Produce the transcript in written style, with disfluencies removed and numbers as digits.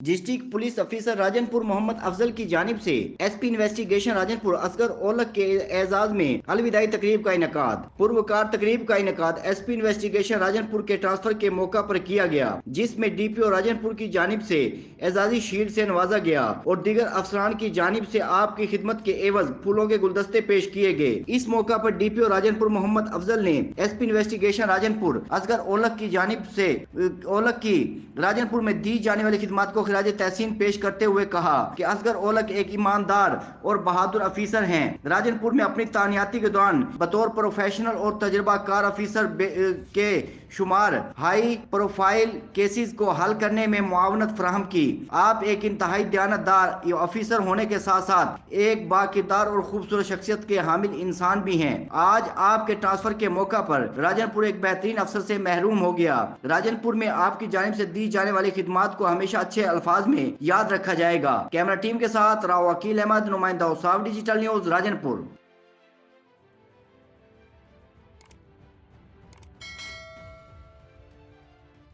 District police officer Rajanpur Muhammad Afzal کی جانب سے S P investigation Rajanpur Asghar Aulakh کے اعزاز میں الوداعی تقریب کا انعقاد پروکار تقریب کا انعقاد ایس پی انویسٹیگیشن راجنپور کے ٹرانسفر کے موقع پر کیا گیا، جس میں ڈی پی او راجنپور کی جانب سے اعزازی شیلڈ سے نوازا گیا اور دیگر افسران کی جانب سے آپ کی خدمت کے عوض پھولوں کے گلدستے پیش کیے گئے۔ اس موقع پر ڈی پی او راجنپور محمد افضل نے S P investigation Rajanpur Asghar Aulakh کی جانب سے اولک کی راجنپور میں دی جانے والی خدمات کو خراج تحسین پیش کرتے ہوئے کہا کہ اصغر اولک ایک ایماندار اور بہادر افیسر ہیں۔ راجنپور میں اپنی تعیناتی کے دوران بطور پروفیشنل اور تجربہ کار افیسر کے شمار ہائی پروفائل کیسز کو حل کرنے میں معاونت فراہم کی۔ آپ ایک انتہائی دیانتدار افیسر ہونے کے ساتھ ساتھ ایک باکردار اور خوبصورت شخصیت کے حامل انسان بھی ہیں۔ آج آپ کے ٹرانسفر کے موقع پر راجنپور ایک بہترین افسر سے محروم ہو گیا۔ راجنپور میں آپ کی جانب سے دی جانے والی خدمات کو ہمیشہ اچھے الفاظ میں یاد رکھا جائے گا۔ کیمرہ ٹیم کے ساتھ راؤ وکیل احمد، نمائندہ اوصاف ڈیجیٹل نیوز، راجنپور۔